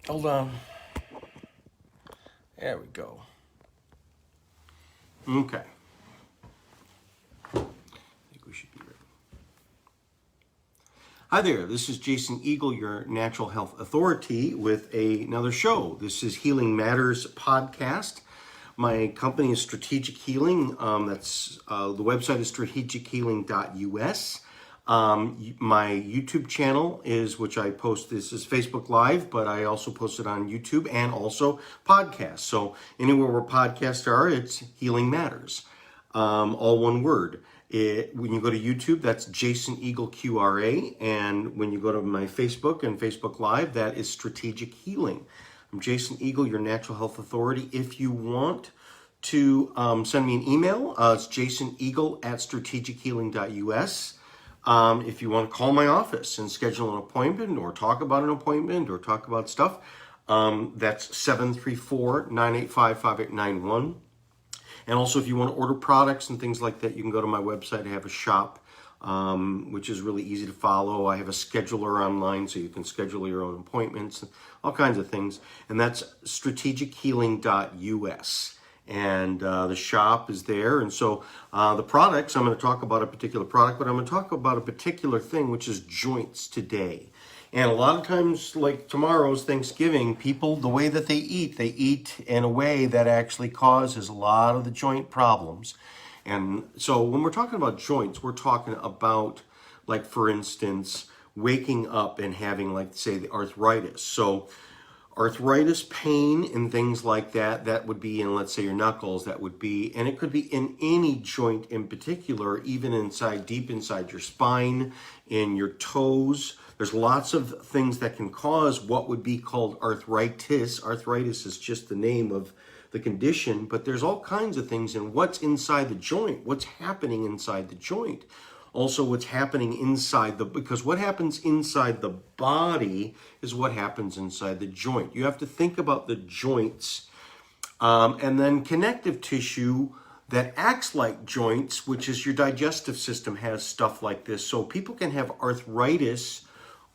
Hold on. There we go. Okay. I think we should be ready. Hi there, this is Jason Eagle, your natural health authority, with another show. This is Healing Matters podcast. My company is Strategic Healing. The website is strategichealing.us. My YouTube channel is, which I post, this is Facebook Live, but I also post it on YouTube and also podcasts. So anywhere where podcasts are, it's Healing Matters. All one word. When you go to YouTube, that's Jason Eagle QRA. And when you go to my Facebook and Facebook Live, that is Strategic Healing. I'm Jason Eagle, your natural health authority. If you want to send me an email, it's jasoneagle@strategechealing.us. If you want to call my office and schedule an appointment or talk about an appointment or talk about stuff, that's 734-985-5891. And also, if you want to order products and things like that, you can go to my website. I have a shop, which is really easy to follow. I have a scheduler online, so you can schedule your own appointments, all kinds of things. And that's strategechealing.us. And the shop is there. And so the products, I'm going to talk about a particular product, but I'm going to talk about a particular thing, which is joints today. And a lot of times, like tomorrow's Thanksgiving, people, the way that they eat in a way that actually causes a lot of the joint problems. And so when we're talking about joints, we're talking about, like, for instance, waking up and having, like, say, the arthritis. So arthritis pain and things like that, that would be in, let's say, your knuckles, that would be, and it could be in any joint in particular, even inside, deep inside your spine, in your toes. There's lots of things that can cause what would be called arthritis. Arthritis is just the name of the condition, but there's all kinds of things in what's inside the joint, what's happening inside the joint. Also, what's happening inside because what happens inside the body is what happens inside the joint. You have to think about the joints and then connective tissue that acts like joints, which is your digestive system, has stuff like this. So people can have arthritis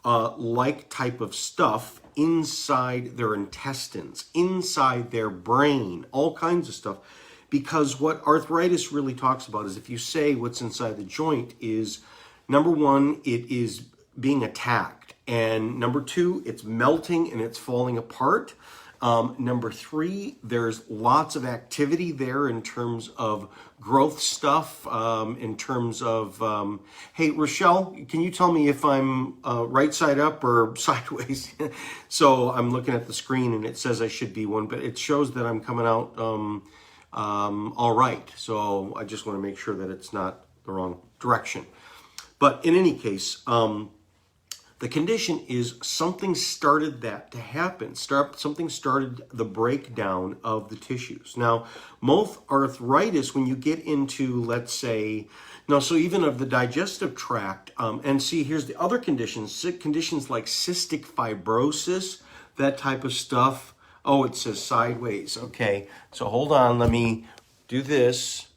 like type of stuff inside their intestines, inside their brain, all kinds of stuff. Because what arthritis really talks about is, if you say what's inside the joint is, number one, it is being attacked. And number two, it's melting and it's falling apart. Number three, there's lots of activity there in terms of growth stuff, in terms of, hey, Rochelle, can you tell me if I'm right side up or sideways? So I'm looking at the screen and it says I should be one, but it shows that I'm coming out all right. So I just want to make sure that it's not the wrong direction. But in any case, the condition is something started that to happen. Something started the breakdown of the tissues. Now, most arthritis, when you get into, let's say, so even of the digestive tract, and see, here's the other conditions like cystic fibrosis, that type of stuff. Oh, it says sideways. Okay, so hold on. Let me do this,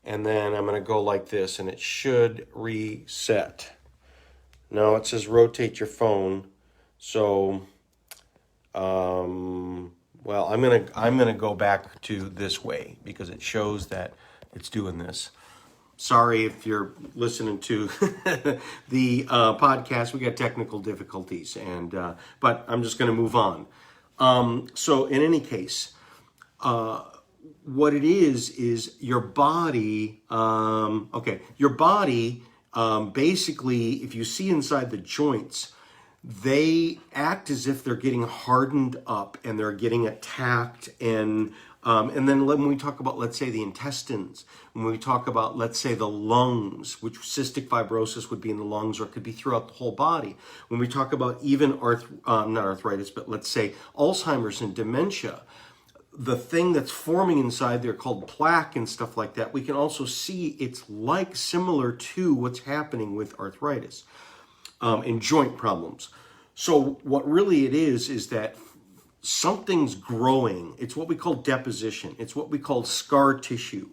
and then I'm going to go like this, and it should reset. No, it says rotate your phone. So, well, I'm gonna go back to this way because it shows that it's doing this. Sorry if you're listening to the podcast. We got technical difficulties, and but I'm just going to move on. So in any case, what it is your body. Your body. Basically, if you see inside the joints, they act as if they're getting hardened up and they're getting attacked. And then when we talk about, let's say, the intestines, when we talk about, let's say, the lungs, which cystic fibrosis would be in the lungs, or it could be throughout the whole body. When we talk about even not arthritis, but let's say Alzheimer's and dementia, the thing that's forming inside there called plaque and stuff like that, we can also see it's like similar to what's happening with arthritis and joint problems. So what really it is that something's growing. It's what we call deposition. It's what we call scar tissue.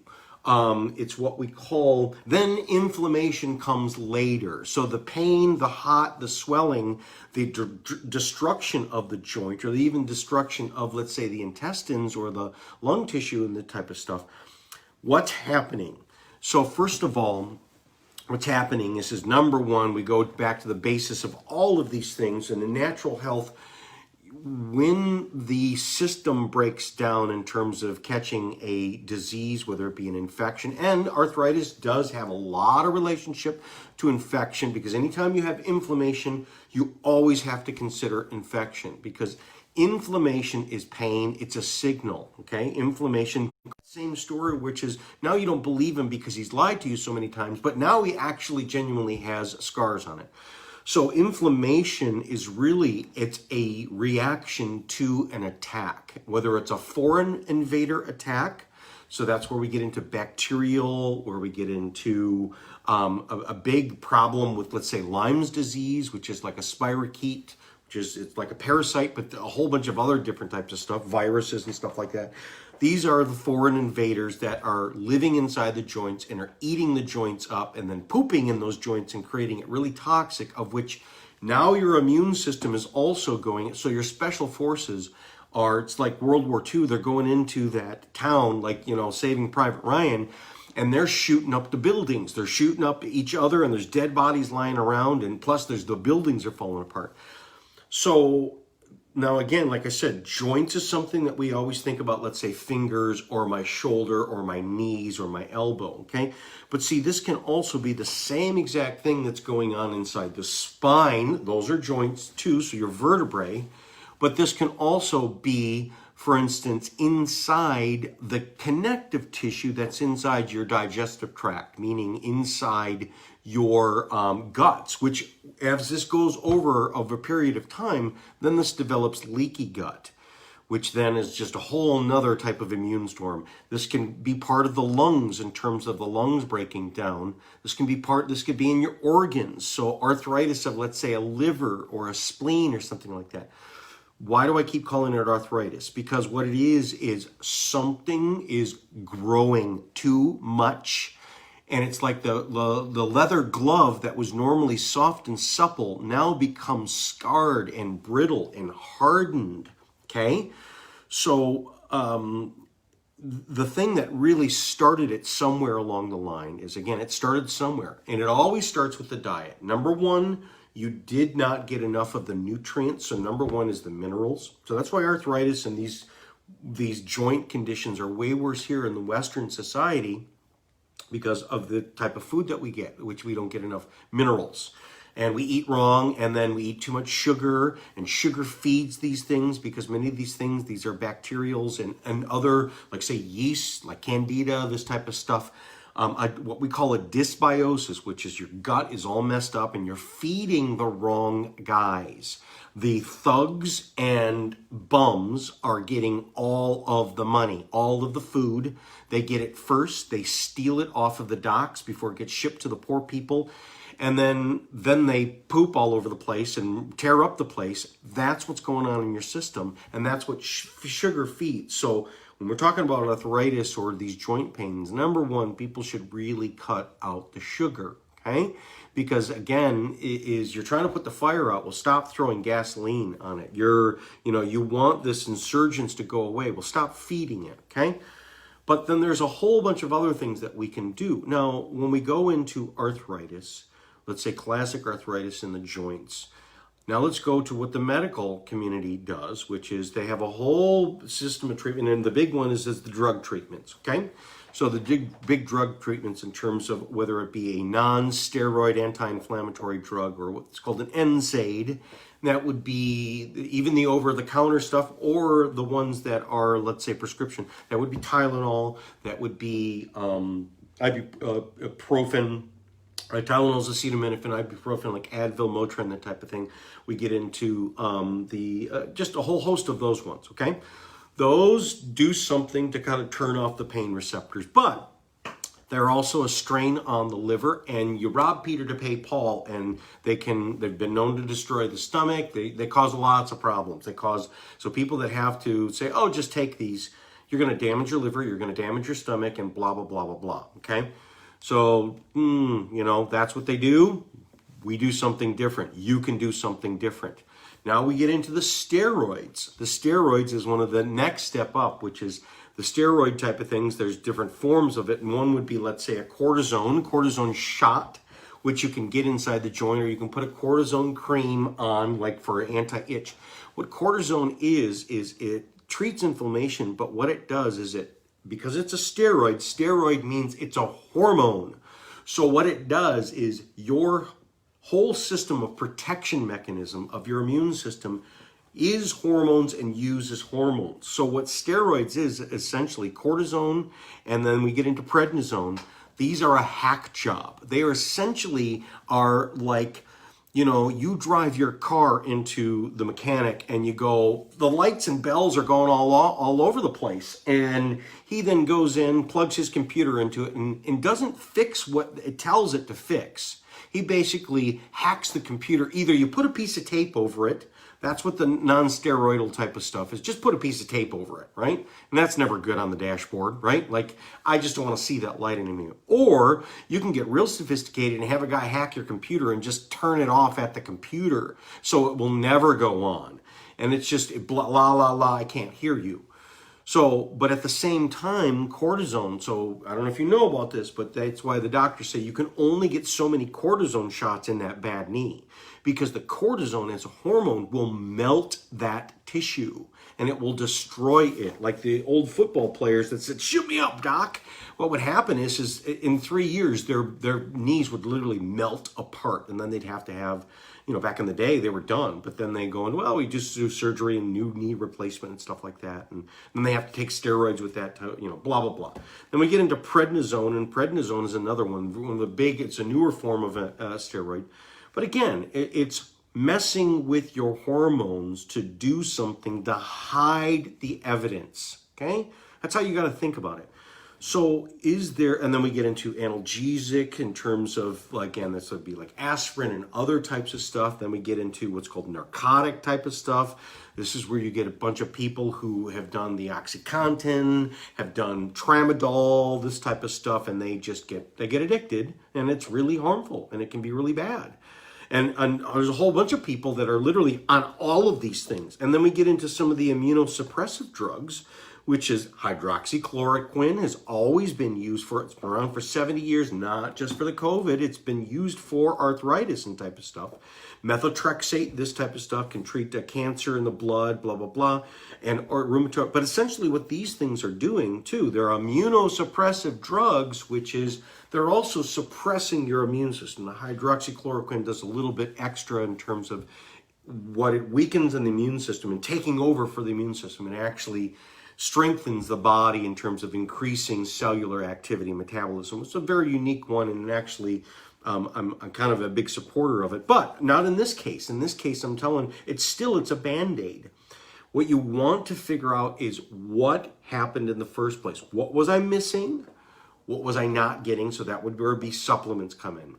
It's what we call, then inflammation comes later. So the pain, the hot, the swelling, the destruction of the joint, or even destruction of, let's say, the intestines or the lung tissue and the type of stuff. What's happening? So first of all, what's happening is number one, we go back to the basis of all of these things in the natural health. When the system breaks down in terms of catching a disease, whether it be an infection, and arthritis does have a lot of relationship to infection, because anytime you have inflammation, you always have to consider infection, because inflammation is pain. It's a signal, okay? Inflammation, same story, which is now you don't believe him because he's lied to you so many times, but now he actually genuinely has scars on it. So inflammation is really, it's a reaction to an attack, whether it's a foreign invader attack. So that's where we get into bacterial, where we get into a big problem with, let's say, Lyme's disease, which is like a spirochete, which is, it's like a parasite, but a whole bunch of other different types of stuff, viruses and stuff like that. These are the foreign invaders that are living inside the joints and are eating the joints up and then pooping in those joints and creating it really toxic, of which now your immune system is also going. So your special forces are, it's like World War II. They're going into that town, like, you know, Saving Private Ryan, and they're shooting up the buildings. They're shooting up each other, and there's dead bodies lying around, and plus there's the buildings are falling apart. So now, again, like I said, joints is something that we always think about, let's say fingers or my shoulder or my knees or my elbow, okay? But see, this can also be the same exact thing that's going on inside the spine. Those are joints too, so your vertebrae. But this can also be, for instance, inside the connective tissue that's inside your digestive tract, meaning inside your guts, which as this goes over a period of time, then this develops leaky gut, which then is just a whole nother type of immune storm. This can be part of the lungs in terms of the lungs breaking down. This could be in your organs. So arthritis of, let's say, a liver or a spleen or something like that. Why do I keep calling it arthritis? Because what it is something is growing too much. And it's like the leather glove that was normally soft and supple now becomes scarred and brittle and hardened, okay? So the thing that really started it somewhere along the line is, again, it started somewhere. And it always starts with the diet. Number one, you did not get enough of the nutrients. So number one is the minerals. So that's why arthritis and these joint conditions are way worse here in the Western society, because of the type of food that we get, which we don't get enough minerals. And we eat wrong, and then we eat too much sugar, and sugar feeds these things, because many of these things, these are bacterials and other, like say yeast, like candida, this type of stuff. What we call a dysbiosis, which is your gut is all messed up and you're feeding the wrong guys. The thugs and bums are getting all of the money, all of the food. They get it first. They steal it off of the docks before it gets shipped to the poor people. And then they poop all over the place and tear up the place. That's what's going on in your system. And that's what sugar feeds. So when we're talking about arthritis or these joint pains, number one, people should really cut out the sugar, okay? Because again, you're trying to put the fire out. Well, stop throwing gasoline on it. You want this insurgence to go away. Well, stop feeding it, okay? But then there's a whole bunch of other things that we can do. Now, when we go into arthritis, let's say classic arthritis in the joints. Now let's go to what the medical community does, which is they have a whole system of treatment, and the big one is the drug treatments, okay? So the big drug treatments in terms of whether it be a non-steroid anti-inflammatory drug or what's called an NSAID, that would be even the over-the-counter stuff, or the ones that are, let's say, prescription. That would be Tylenol, that would be ibuprofen, right? Tylenol's acetaminophen, ibuprofen, like Advil, Motrin, that type of thing. We get into just a whole host of those ones, okay? Those do something to kind of turn off the pain receptors, but they're also a strain on the liver, and you rob Peter to pay Paul, and they've been known to destroy the stomach. They cause lots of problems. So people that have to say, oh, just take these, you're going to damage your liver, you're going to damage your stomach, and blah, blah, blah, blah, blah. Okay? So, that's what they do. We do something different. You can do something different. Now we get into the steroids. The steroids is one of the next step up, which is the steroid type of things. There's different forms of it. And one would be, let's say, a cortisone shot, which you can get inside the joint, or you can put a cortisone cream on, like for anti-itch. What cortisone is it treats inflammation, but what it does is because it's a steroid means it's a hormone. So what it does is your whole system of protection mechanism of your immune system is hormones and uses hormones. So what steroids is essentially cortisone, and then we get into prednisone. These are a hack job. They are essentially like, you drive your car into the mechanic and you go, the lights and bells are going all over the place. And he then goes in, plugs his computer into it, and doesn't fix what it tells it to fix. He basically hacks the computer. Either you put a piece of tape over it. That's what the non-steroidal type of stuff is. Just put a piece of tape over it, right? And that's never good on the dashboard, right? Like, I just don't want to see that light anymore. Or you can get real sophisticated and have a guy hack your computer and just turn it off at the computer so it will never go on. And it's just blah, la, la, la, I can't hear you. So, but at the same time, cortisone, so I don't know if you know about this, but that's why the doctors say you can only get so many cortisone shots in that bad knee, because the cortisone as a hormone will melt that tissue and it will destroy it. Like the old football players that said, "Shoot me up, doc." What would happen is in 3 years, their knees would literally melt apart, and then they'd have to have, back in the day, they were done. But then they go, well, we just do surgery and new knee replacement and stuff like that. And then they have to take steroids with that, blah, blah, blah. Then we get into prednisone, and prednisone is another one. It's a newer form of a steroid. But again, it's messing with your hormones to do something to hide the evidence, okay? That's how you got to think about it. So and then we get into analgesic in terms of, again, this would be like aspirin and other types of stuff. Then we get into what's called narcotic type of stuff. This is where you get a bunch of people who have done the OxyContin, have done tramadol, this type of stuff, and they get addicted, and it's really harmful, and it can be really bad. And there's a whole bunch of people that are literally on all of these things. And then we get into some of the immunosuppressive drugs, which is hydroxychloroquine, has always been used it's been around for 70 years, not just for the COVID. It's been used for arthritis and type of stuff. Methotrexate, this type of stuff, can treat cancer in the blood, blah, blah, blah, or rheumatoid. But essentially what these things are doing too, they're immunosuppressive drugs, which is they're also suppressing your immune system. The hydroxychloroquine does a little bit extra in terms of what it weakens in the immune system and taking over for the immune system, and actually strengthens the body in terms of increasing cellular activity and metabolism. It's a very unique one, and actually I'm kind of a big supporter of it, but not in this case. In this case, I'm telling it's a Band-Aid. What you want to figure out is what happened in the first place. What was I missing? What was I not getting? So that would where be supplements come in.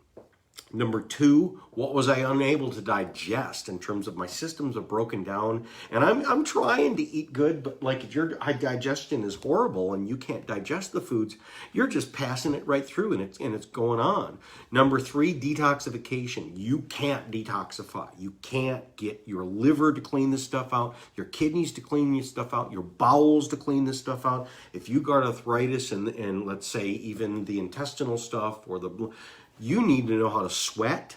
Number 2, what was I unable to digest in terms of my systems are broken down? And I'm trying to eat good, but like if your digestion is horrible and you can't digest the foods, you're just passing it right through, and it's going on. Number 3, detoxification. You can't detoxify. You can't get your liver to clean this stuff out, your kidneys to clean this stuff out, your bowels to clean this stuff out. If you got arthritis and let's say even the intestinal stuff or you need to know how to sweat.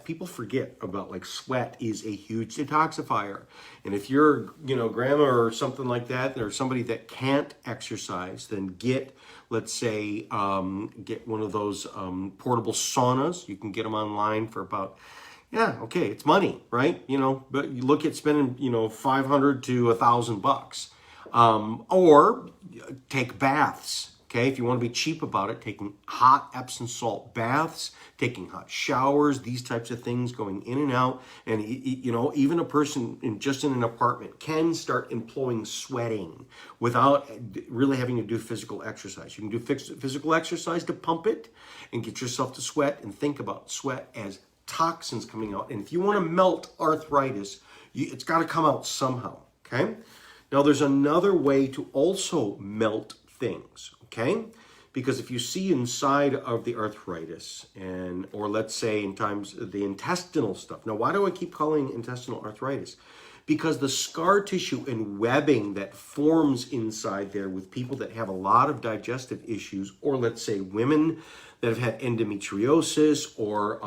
People forget about sweat is a huge detoxifier. And if you're, grandma or something like that, or somebody that can't exercise, then get one of those portable saunas. You can get them online for about, it's money, right? But you look at spending, $500 to $1,000. Or take baths. Okay, if you want to be cheap about it, taking hot Epsom salt baths, taking hot showers, these types of things, going in and out. And, even a person in an apartment can start employing sweating without really having to do physical exercise. You can do physical exercise to pump it and get yourself to sweat, and think about sweat as toxins coming out. And if you want to melt arthritis, it's got to come out somehow, okay? Now, there's another way to also melt things, okay? Because if you see inside of the arthritis, or let's say in times the intestinal stuff. Now, why do I keep calling intestinal arthritis? Because the scar tissue and webbing that forms inside there with people that have a lot of digestive issues, or let's say women that have had endometriosis, or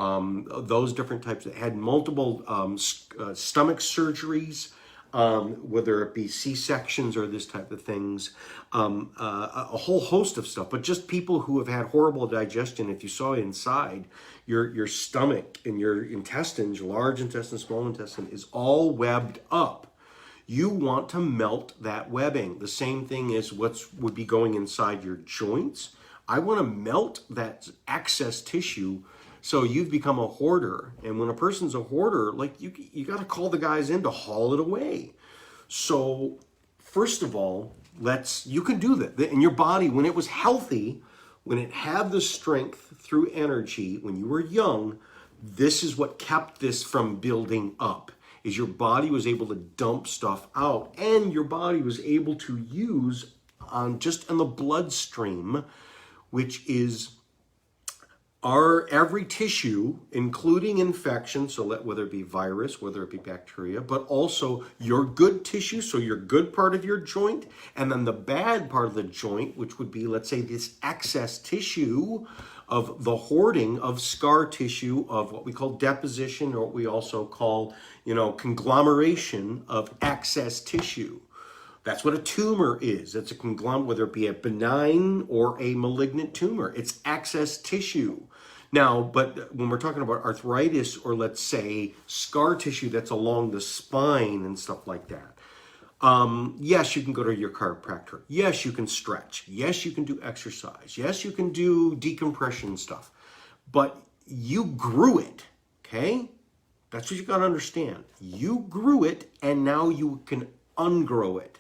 those different types that had multiple stomach surgeries, whether it be C-sections or this type of things, a whole host of stuff, but just people who have had horrible digestion. If you saw inside, your stomach and your intestines, your large intestine, small intestine, is all webbed up. You want to melt that webbing. The same thing as what would be going inside your joints. I want to melt that excess tissue. So you've become a hoarder. And when a person's a hoarder, like you got to call the guys in to haul it away. So first of all, you can do that. In your body, when it was healthy, when it had the strength through energy, when you were young, this is what kept this from building up, is your body was able to dump stuff out, and your body was able to use just on the bloodstream, which is every tissue, including infection, so whether it be virus, whether it be bacteria, but also your good tissue, so your good part of your joint, and then the bad part of the joint, which would be, let's say, this excess tissue of the hoarding of scar tissue, of what we call deposition, or what we also call, conglomeration of excess tissue. That's what a tumor is. It's a conglomerate, whether it be a benign or a malignant tumor. It's excess tissue. Now, but when we're talking about arthritis, or let's say scar tissue that's along the spine and stuff like that, yes, you can go to your chiropractor. Yes, you can stretch. Yes, you can do exercise. Yes, you can do decompression stuff. But you grew it, okay? That's what you got to understand. You grew it, and now you can ungrow it.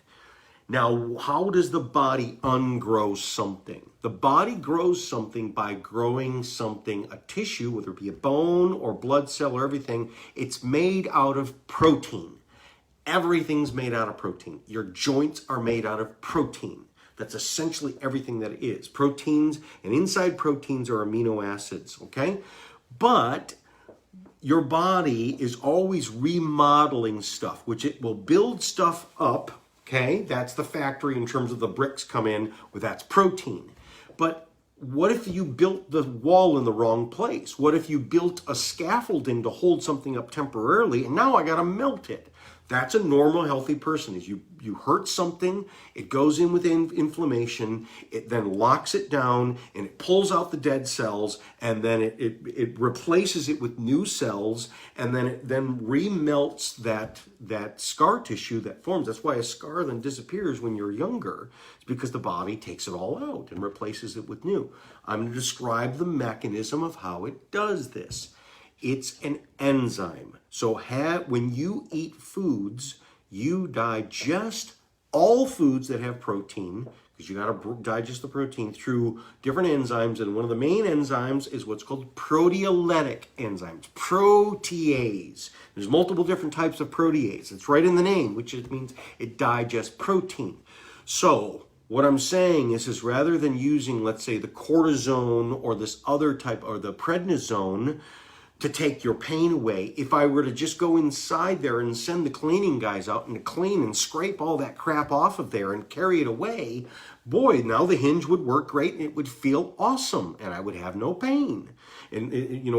Now, how does the body ungrow something? The body grows something by growing something, a tissue, whether it be a bone or blood cell or everything. It's made out of protein. Everything's made out of protein. Your joints are made out of protein. That's essentially everything that it is. Proteins, and inside proteins are amino acids, okay? But your body is always remodeling stuff, which it will build stuff up. Okay, that's the factory in terms of the bricks come in, that's protein. But what if you built the wall in the wrong place? What if you built a scaffolding to hold something up temporarily, and now I got to melt it? That's a normal, healthy person. Is you hurt something, it goes in with inflammation, it then locks it down, and it pulls out the dead cells, and then it replaces it with new cells, and then it then remelts that scar tissue that forms. That's why a scar then disappears when you're younger. It's because the body takes it all out and replaces it with new. I'm going to describe the mechanism of how it does this. It's an enzyme. So when you eat foods, you digest all foods that have protein, because you got to digest the protein through different enzymes. And one of the main enzymes is what's called proteolytic enzymes, protease. There's multiple different types of protease. It's right in the name, which means it digests protein. So what I'm saying is rather than using, let's say, the cortisone or this other type, or the prednisone, to take your pain away, if I were to just go inside there and send the cleaning guys out and to clean and scrape all that crap off of there and carry it away, boy, now the hinge would work great and it would feel awesome and I would have no pain. And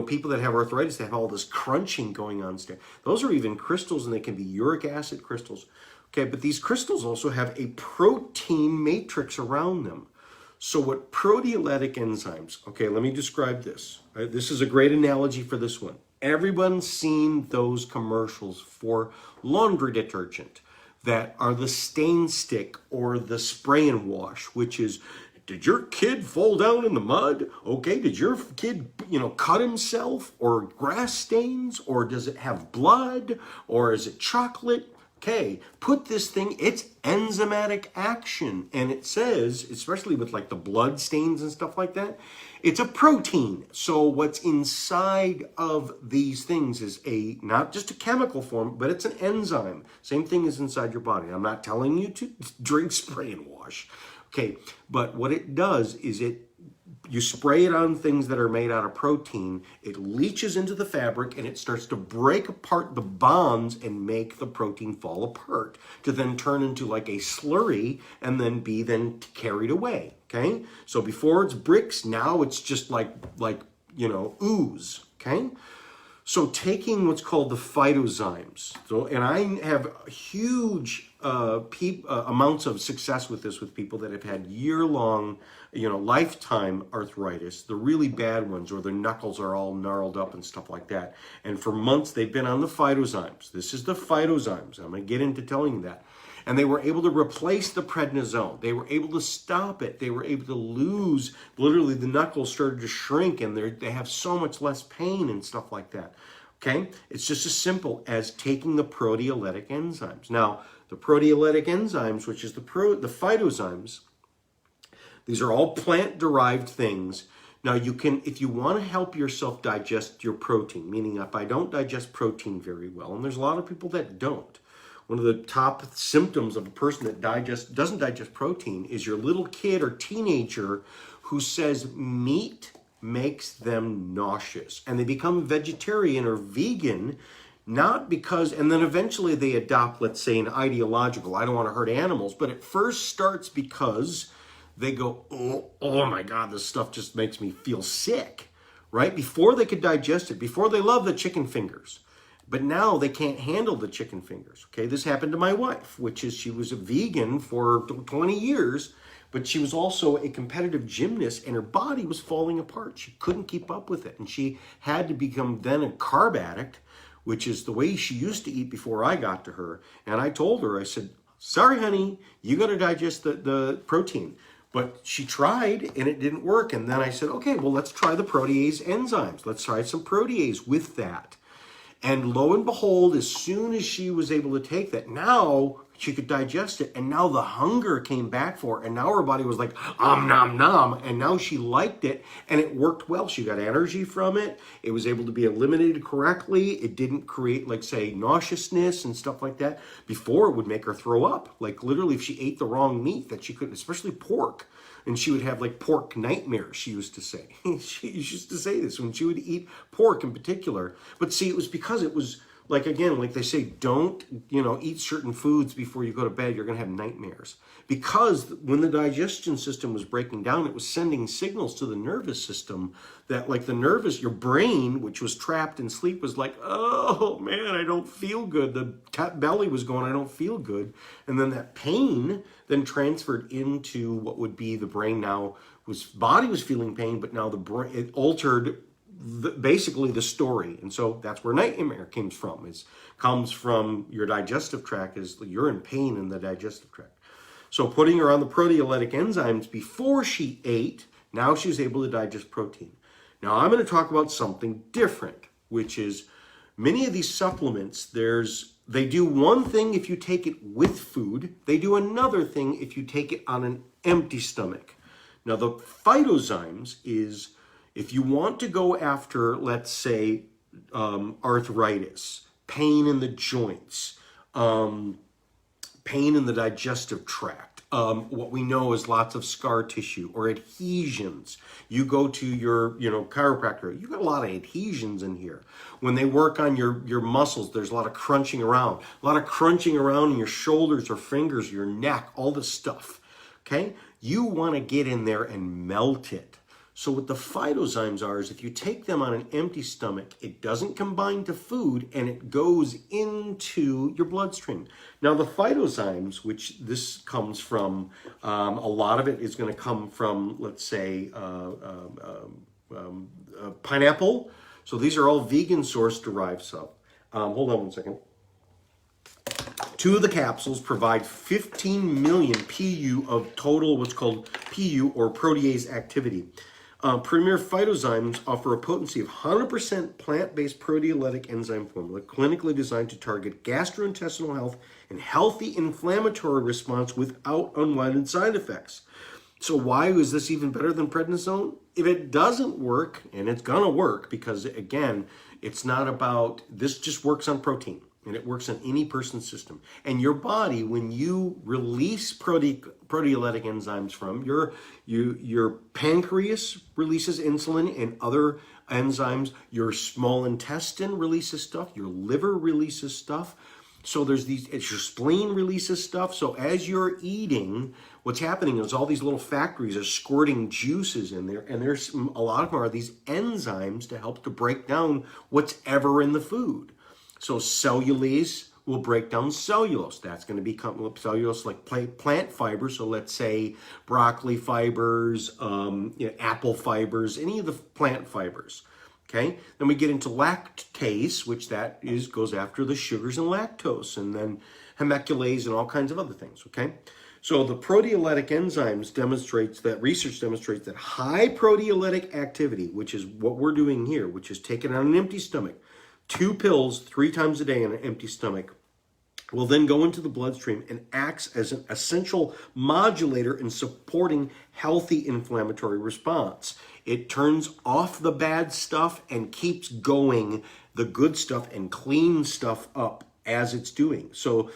people that have arthritis, they have all this crunching going on. Those are even crystals, and they can be uric acid crystals. Okay, but these crystals also have a protein matrix around them. So what proteolytic enzymes, okay, let me describe this. This is a great analogy for this one. Everyone's seen those commercials for laundry detergent that are the stain stick or the spray and wash, which is, did your kid fall down in the mud? Okay, did your kid, cut himself, or grass stains, or does it have blood, or is it chocolate? Okay, put this thing, it's enzymatic action. And it says, especially with like the blood stains and stuff like that, it's a protein. So what's inside of these things is not just a chemical form, but it's an enzyme. Same thing is inside your body. I'm not telling you to drink, spray, and wash. Okay, but what it does is you spray it on things that are made out of protein, it leaches into the fabric and it starts to break apart the bonds and make the protein fall apart to then turn into like a slurry and then be carried away, okay? So before it's bricks, now it's just like ooze, okay? So taking what's called the phytozymes, and I have huge amounts of success with this with people that have had year-long, lifetime arthritis, the really bad ones, or their knuckles are all gnarled up and stuff like that. And for months they've been on the phytozymes. This is the phytozymes. I'm going to get into telling you that. And they were able to replace the prednisone. They were able to stop it. They were able to lose, literally the knuckles started to shrink and they have so much less pain and stuff like that. Okay? It's just as simple as taking the proteolytic enzymes. Now, the proteolytic enzymes, which is the phytozymes, these are all plant-derived things. Now, you can, if you want to help yourself digest your protein, meaning if I don't digest protein very well, and there's a lot of people that don't, one of the top symptoms of a person that doesn't digest protein is your little kid or teenager who says meat makes them nauseous. And they become vegetarian or vegan, not because, and then eventually they adopt, let's say, an ideological, I don't want to hurt animals, but it first starts because they go, oh my God, this stuff just makes me feel sick, right? Before they could digest it, before they love the chicken fingers. But now they can't handle the chicken fingers, okay? This happened to my wife, which is she was a vegan for 20 years, but she was also a competitive gymnast and her body was falling apart. She couldn't keep up with it. And she had to become then a carb addict, which is the way she used to eat before I got to her. And I told her, I said, sorry, honey, you got to digest the protein. But she tried and it didn't work. And then I said, okay, well, let's try the protease enzymes. Let's try some protease with that. And lo and behold, as soon as she was able to take that, now she could digest it. And now the hunger came back for her. And now her body was like, nom, nom. And now she liked it and it worked well. She got energy from it. It was able to be eliminated correctly. It didn't create, like, say, nauseousness and stuff like that. Before, it would make her throw up. Like, literally, if she ate the wrong meat that she couldn't, especially pork. And she would have like pork nightmares, she used to say. She used to say this when she would eat pork in particular. But see, it was because it was like, again, like they say, don't, eat certain foods before you go to bed. You're going to have nightmares. Because when the digestion system was breaking down, it was sending signals to the nervous system that, like, your brain, which was trapped in sleep, was like, oh man, I don't feel good. The belly was going, I don't feel good. And then that pain then transferred into what would be the brain. Now, body was feeling pain, but now the brain, it altered basically the story. And so that's where nightmare comes from your digestive tract, is you're in pain in the digestive tract. So putting her on the proteolytic enzymes before she ate, now she's able to digest protein. Now I'm going to talk about something different, which is many of these supplements, they do one thing if you take it with food. They do another thing if you take it on an empty stomach. Now the phytozymes is, if you want to go after, let's say, arthritis, pain in the joints, pain in the digestive tract, what we know is lots of scar tissue or adhesions. You go to your, chiropractor, you got a lot of adhesions in here. When they work on your muscles, there's a lot of crunching around in your shoulders or fingers, your neck, all this stuff, okay? You want to get in there and melt it. So what the phytozymes are is if you take them on an empty stomach, it doesn't combine to food and it goes into your bloodstream. Now the phytozymes, which this comes from, a lot of it is going to come from, let's say, pineapple. So these are all vegan source derived stuff. Hold on one second. 2 of the capsules provide 15 million PU of total what's called PU or protease activity. Premier Phytozymes offer a potency of 100% plant-based proteolytic enzyme formula, clinically designed to target gastrointestinal health and healthy inflammatory response without unwanted side effects. So why is this even better than prednisone? If it doesn't work, and it's gonna work, because again, it's not about, this just works on protein. And it works on any person's system. And your body, when you release proteolytic enzymes from your pancreas releases insulin and other enzymes, your small intestine releases stuff, your liver releases stuff. So there's these, your spleen releases stuff. So as you're eating, what's happening is all these little factories are squirting juices in there, and there's a lot of them are these enzymes to help to break down what's ever in the food. So cellulase will break down cellulose. That's going to become cellulose like plant fibers. So let's say broccoli fibers, apple fibers, any of the plant fibers. Okay. Then we get into lactase, which goes after the sugars and lactose, and then hemiculase and all kinds of other things. Okay. So the proteolytic enzymes research demonstrates that high proteolytic activity, which is what we're doing here, which is taken on an empty stomach, 2 pills 3 times a day on an empty stomach, will then go into the bloodstream and acts as an essential modulator in supporting healthy inflammatory response. It turns off the bad stuff and keeps going the good stuff and clean stuff up as it's doing. So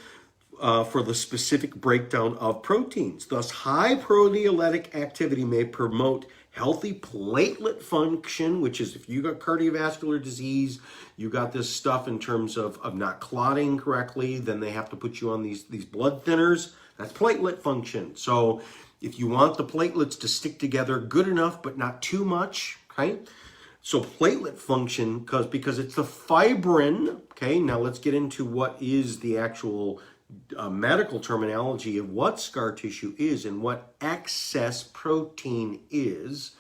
for the specific breakdown of proteins. Thus, high proteolytic activity may promote healthy platelet function, which is if you got cardiovascular disease, you got this stuff in terms of not clotting correctly, then they have to put you on these blood thinners. That's platelet function. So if you want the platelets to stick together good enough, but not too much, okay? So platelet function, because it's the fibrin, okay? Now let's get into what is the actual medical terminology of what scar tissue is and what excess protein is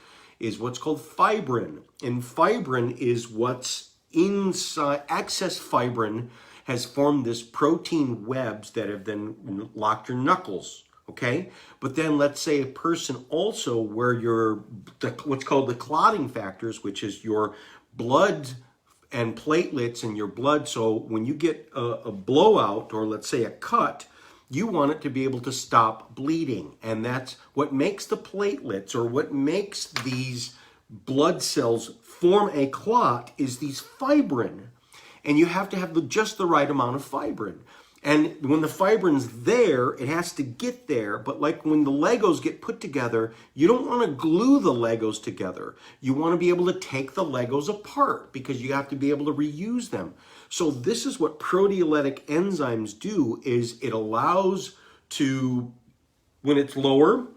what's called fibrin. And fibrin is what's inside. Excess fibrin has formed this protein webs that have then locked your knuckles, okay? But then let's say a person also where what's called the clotting factors, which is your blood and platelets in your blood. So when you get a blowout or let's say a cut, you want it to be able to stop bleeding. And that's what makes the platelets, or what makes these blood cells form a clot, is these fibrin. And you have to have just the right amount of fibrin. And when the fibrin's there, it has to get there. But like when the Legos get put together, you don't want to glue the Legos together. You want to be able to take the Legos apart because you have to be able to reuse them. So this is what proteolytic enzymes do, is it allows to, when it's lower,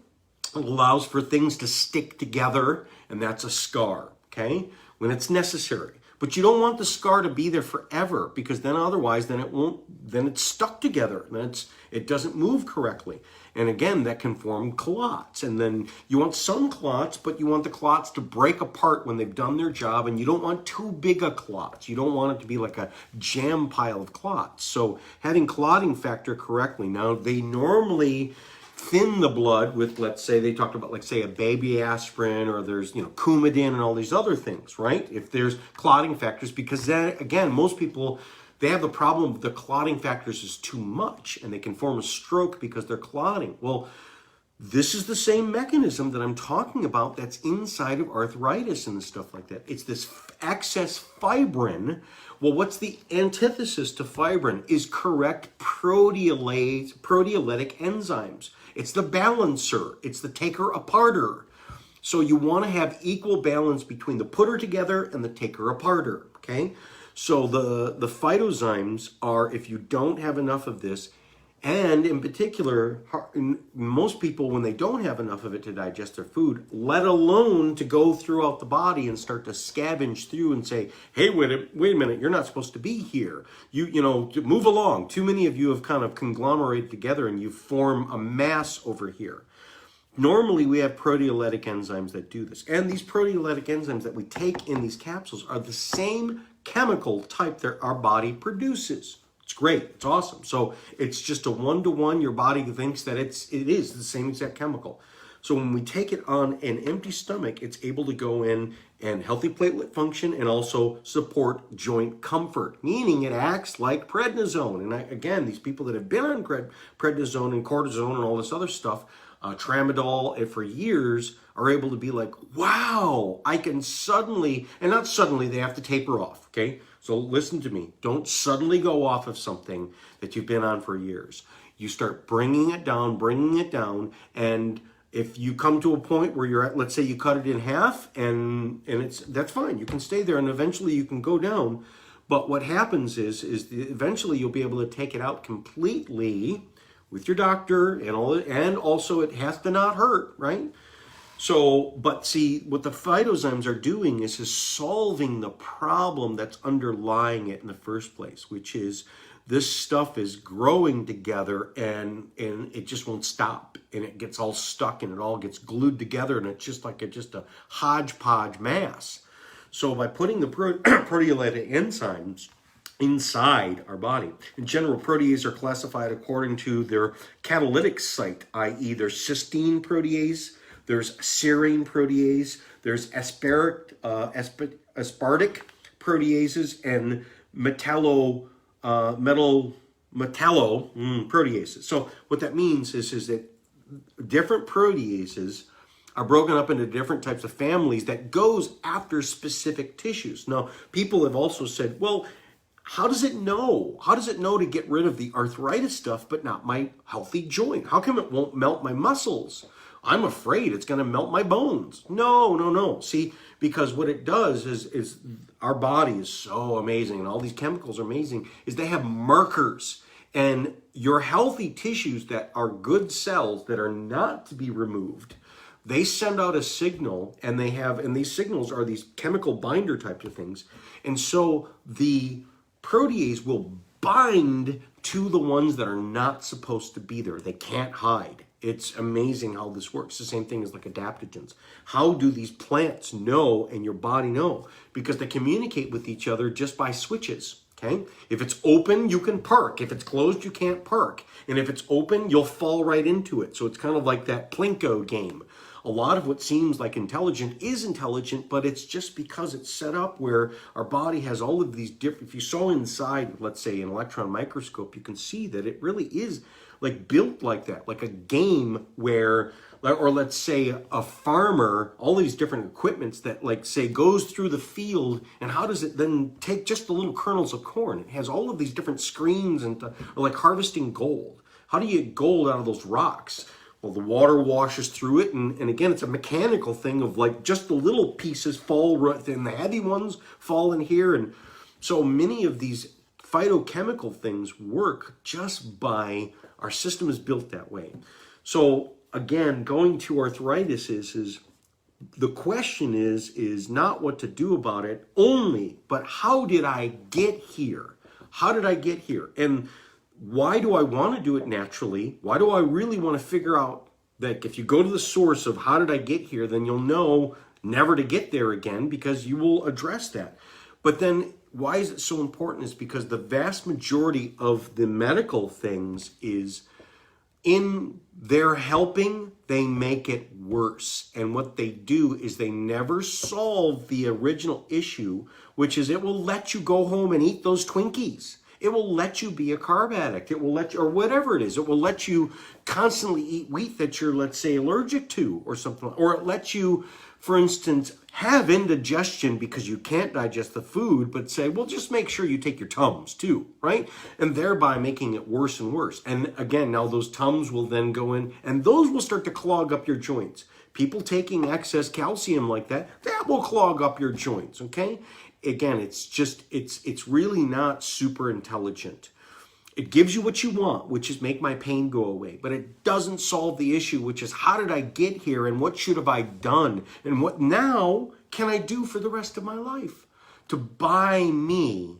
it allows for things to stick together, and that's a scar, okay? When it's necessary. But you don't want the scar to be there forever, because then otherwise, then it's stuck together. Then it doesn't move correctly. And again, that can form clots. And then you want some clots, but you want the clots to break apart when they've done their job, and you don't want too big a clots. You don't want it to be like a jam pile of clots. So having clotting factor correctly. Now, they normally thin the blood with, let's say, they talked about, like, say, a baby aspirin, or there's, Coumadin and all these other things, right? If there's clotting factors, because then, again, most people, they have the problem of the clotting factors is too much, and they can form a stroke because they're clotting. Well, this is the same mechanism that I'm talking about that's inside of arthritis and stuff like that. It's this excess fibrin. Well, what's the antithesis to fibrin? Is correct proteolytic enzymes. It's the balancer. It's the taker-aparter. So you want to have equal balance between the putter together and the taker-aparter, okay? So the phytozymes are, if you don't have enough of this, and in particular, most people, when they don't have enough of it to digest their food, let alone to go throughout the body and start to scavenge through and say, hey, wait a minute, you're not supposed to be here. You move along. Too many of you have kind of conglomerated together and you form a mass over here. Normally, we have proteolytic enzymes that do this. And these proteolytic enzymes that we take in these capsules are the same chemical type that our body produces. It's great. It's awesome. So it's just a one-to-one. Your body thinks that it is the same exact chemical. So when we take it on an empty stomach, it's able to go in and healthy platelet function and also support joint comfort, meaning it acts like prednisone. And again, these people that have been on prednisone and cortisone and all this other stuff, tramadol for years, are able to be like, wow, I can suddenly, and not suddenly, they have to taper off, okay? So listen to me. Don't suddenly go off of something that you've been on for years. You start bringing it down, and if you come to a point where you're at, let's say you cut it in half, and that's fine. You can stay there, and eventually you can go down. But what happens is eventually you'll be able to take it out completely with your doctor, and also it has to not hurt, right? So, but see, what the phytozymes are doing is solving the problem that's underlying it in the first place, which is this stuff is growing together and it just won't stop, and it gets all stuck and it all gets glued together, and it's just like a hodgepodge mass. So by putting the proteolytic enzymes inside our body, in general, proteases are classified according to their catalytic site, i.e. their cysteine protease, there's serine protease, there's aspartic proteases, and metallo proteases. So what that means is that different proteases are broken up into different types of families that goes after specific tissues. Now, people have also said, well, how does it know? How does it know to get rid of the arthritis stuff but not my healthy joint? How come it won't melt my muscles? I'm afraid it's going to melt my bones. No. See, because what it does is our body is so amazing, and all these chemicals are amazing, is they have markers. And your healthy tissues that are good cells that are not to be removed, they send out a signal, and these signals are these chemical binder types of things. And so the protease will bind to the ones that are not supposed to be there. They can't hide. It's amazing how this works. The same thing as like adaptogens. How do these plants know and your body know? Because they communicate with each other just by switches, okay? If it's open, you can park. If it's closed, you can't park. And if it's open, you'll fall right into it. So it's kind of like that Plinko game. A lot of what seems like intelligent is intelligent, but it's just because it's set up where our body has all of these different, if you saw inside, let's say, an electron microscope, you can see that it really is like built like that, like a game where, or let's say a farmer, all these different equipments that like say goes through the field, and how does it then take just the little kernels of corn? It has all of these different screens, and or like harvesting gold. How do you get gold out of those rocks? Well, the water washes through it, and again, it's a mechanical thing of like just the little pieces fall right, and the heavy ones fall in here. And so many of these phytochemical things work just by, our system is built that way. So again, going to arthritis is the question is not what to do about it only, but how did I get here? How did I get here? And why do I want to do it naturally? Why do I really want to figure out that if you go to the source of how did I get here, then you'll know never to get there again, because you will address that. But then why is it so important is because the vast majority of the medical things is in their helping, they make it worse. And what they do is they never solve the original issue, which is it will let you go home and eat those Twinkies. It will let you be a carb addict. It will let you, or whatever it is, it will let you constantly eat wheat that you're, let's say, allergic to or something. Or it lets you, for instance, have indigestion because you can't digest the food, but say, well, just make sure you take your Tums too, right? And thereby making it worse and worse. And again, now those Tums will then go in, and those will start to clog up your joints. People taking excess calcium like that will clog up your joints, okay? Again, it's really not super intelligent. It gives you what you want, which is make my pain go away, but it doesn't solve the issue, which is how did I get here and what should have I done and what now can I do for the rest of my life to buy me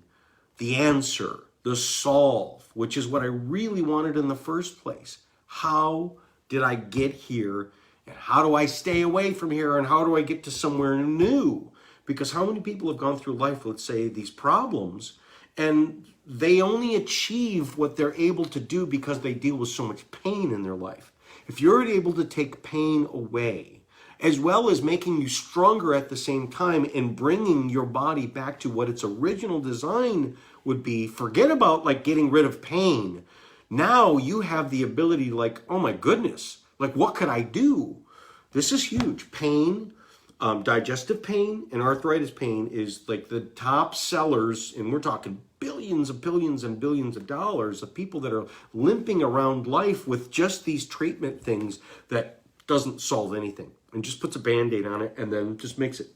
the answer, the solve, which is what I really wanted in the first place. How did I get here, and how do I stay away from here, and how do I get to somewhere new? Because how many people have gone through life, let's say, these problems, and they only achieve what they're able to do because they deal with so much pain in their life. if you're able to take pain away, as well as making you stronger at the same time and bringing your body back to what its original design would be, forget about like getting rid of pain. Now you have the ability like, oh my goodness, like what could I do? This is huge. Pain, digestive pain and arthritis pain is like the top sellers, and we're talking billions of billions and billions of dollars of people that are limping around life with just these treatment things that doesn't solve anything and just puts a band-aid on it and then just makes it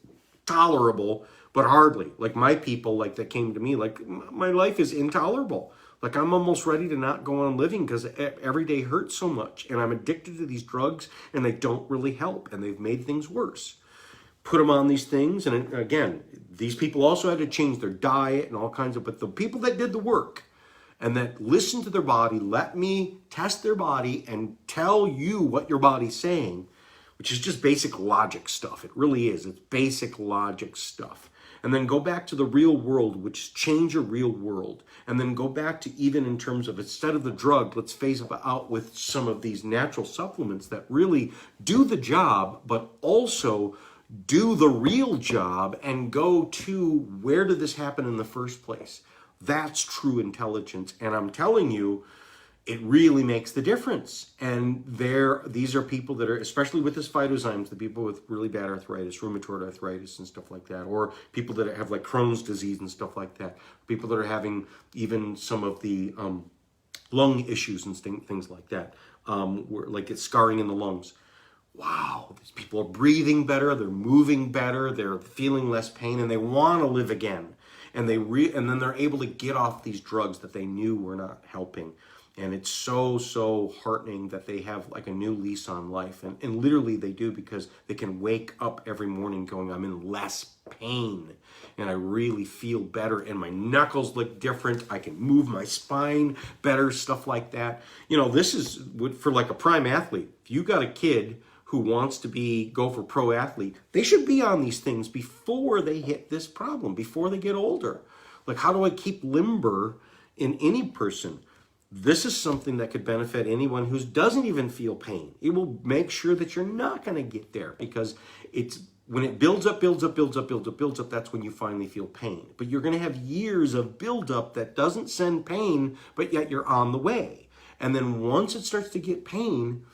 tolerable, but hardly. Like my people like that came to me, like my life is intolerable. Like I'm almost ready to not go on living because every day hurts so much and I'm addicted to these drugs and they don't really help and they've made things worse. Put them on these things, and again, these people also had to change their diet and all kinds of, but the people that did the work and that listened to their body, let me test their body and tell you what your body's saying, which is just basic logic stuff. It really is. It's basic logic stuff. And then go back to the real world, which change your real world. And then go back to even in terms of instead of the drug, let's phase it out with some of these natural supplements that really do the job, but also do the real job and go to where did this happen in the first place? That's true intelligence. And I'm telling you, it really makes the difference. And these are people that are, especially with this phytozymes, the people with really bad arthritis, rheumatoid arthritis and stuff like that, or people that have like Crohn's disease and stuff like that, people that are having even some of the lung issues and things like that, where like it's scarring in the lungs. Wow, these people are breathing better, they're moving better, they're feeling less pain, and they want to live again. And and then they're able to get off these drugs that they knew were not helping. And it's so heartening that they have like a new lease on life. And literally they do, because they can wake up every morning going, I'm in less pain and I really feel better and my knuckles look different. I can move my spine better, stuff like that. You know, this is for like a prime athlete. If you got a kid who wants to go for pro athlete, they should be on these things before they hit this problem, before they get older. Like, how do I keep limber in any person? This is something that could benefit anyone who doesn't even feel pain. It will make sure that you're not going to get there, because it's when it builds up, that's when you finally feel pain. But you're going to have years of buildup that doesn't send pain, but yet you're on the way. And then once it starts to get pain,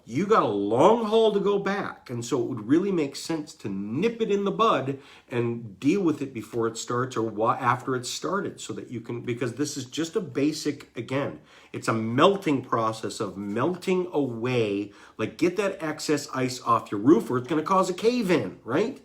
you got a long haul to go back. And so it would really make sense to nip it in the bud and deal with it before it starts or after it's started, so that you can, because this is just a basic, again, it's a melting process of melting away, like get that excess ice off your roof or it's going to cause a cave in, right?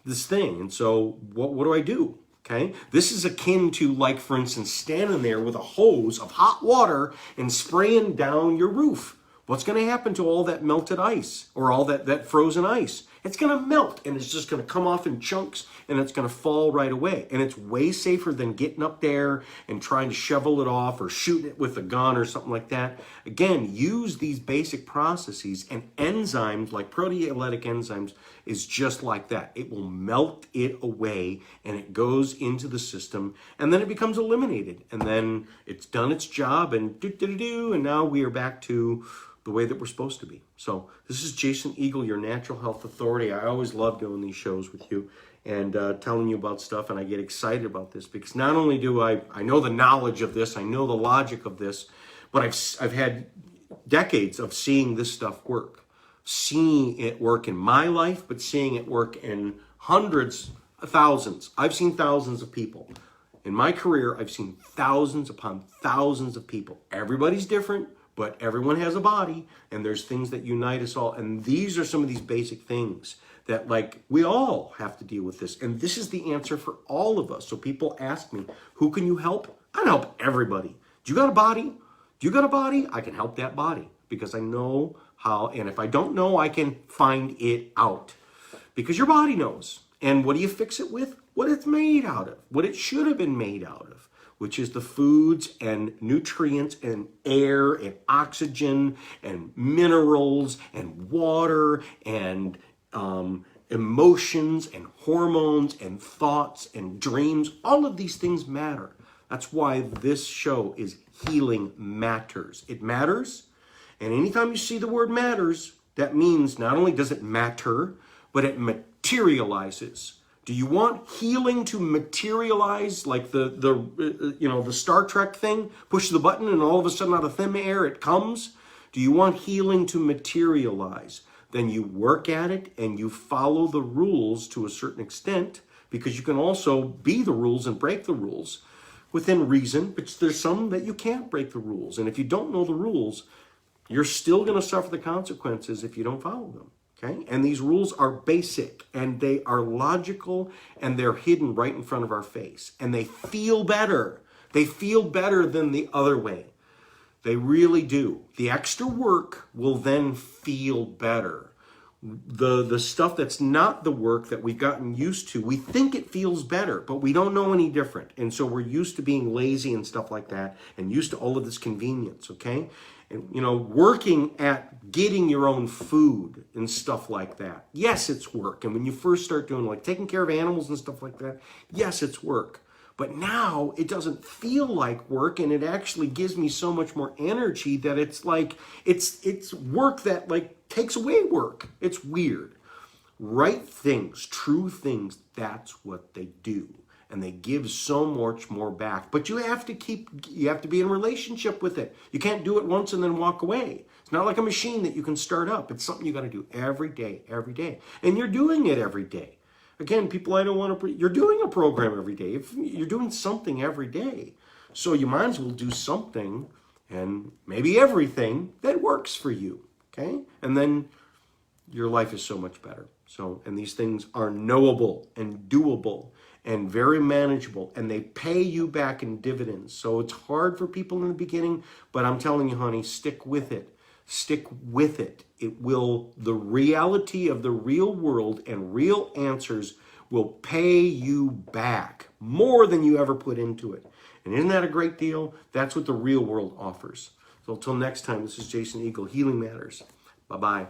This thing. And so what do I do? Okay, this is akin to, like, for instance, standing there with a hose of hot water and spraying down your roof. What's going to happen to all that melted ice or all that frozen ice? It's going to melt and it's just going to come off in chunks and it's going to fall right away. And it's way safer than getting up there and trying to shovel it off or shooting it with a gun or something like that. Again, use these basic processes, and enzymes like proteolytic enzymes is just like that. It will melt it away and it goes into the system and then it becomes eliminated. And then it's done its job and and now we are back to the way that we're supposed to be. So this is Jason Eagle, your natural health authority. I always love doing these shows with you and telling you about stuff, and I get excited about this because not only do I know the knowledge of this, I know the logic of this, but I've had decades of seeing this stuff work, seeing it work in my life, but seeing it work in hundreds, thousands. I've seen thousands of people. In my career, I've seen thousands upon thousands of people. Everybody's different, but everyone has a body, and there's things that unite us all. And these are some of these basic things that, like, we all have to deal with this. And this is the answer for all of us. So people ask me, who can you help? I can help everybody. Do you got a body? Do you got a body? I can help that body because I know how. And if I don't know, I can find it out because your body knows. And what do you fix it with? What it's made out of, what it should have been made out of, which is the foods and nutrients and air and oxygen and minerals and water and emotions and hormones and thoughts and dreams. All of these things matter. That's why this show is Healing Matters. It matters, And anytime you see the word matters, that means not only does it matter, but it materializes. Do you want healing to materialize like the Star Trek thing? Push the button and all of a sudden out of thin air it comes? Do you want healing to materialize? Then you work at it and you follow the rules to a certain extent, because you can also be the rules and break the rules within reason, but there's some that you can't break the rules. And if you don't know the rules, you're still going to suffer the consequences if you don't follow them. Okay? And these rules are basic and they are logical and they're hidden right in front of our face. And they feel better. They feel better than the other way. They really do. The extra work will then feel better. The stuff that's not the work that we've gotten used to, we think it feels better, but we don't know any different. And so we're used to being lazy and stuff like that, and used to all of this convenience, okay? And, working at getting your own food and stuff like that. Yes, it's work. And when you first start doing like taking care of animals and stuff like that, yes, it's work. But now it doesn't feel like work, and it actually gives me so much more energy that it's like, it's work that like takes away work. It's weird. Right things, true things, that's what they do. And they give so much more back. But you have to be in a relationship with it. You can't do it once and then walk away. It's not like a machine that you can start up. It's something you got to do every day, every day. And you're doing it every day. Again, people, I don't want to, you're doing a program every day. If you're doing something every day. So you might as well do something and maybe everything that works for you. Okay? And then your life is so much better. So, and these things are knowable and doable and very manageable, and they pay you back in dividends. So it's hard for people in the beginning, but I'm telling you, honey, stick with it. Stick with it. It will, the reality of the real world and real answers will pay you back more than you ever put into it. And isn't that a great deal? That's what the real world offers. So until next time, this is Jason Eagle, Healing Matters. Bye-bye.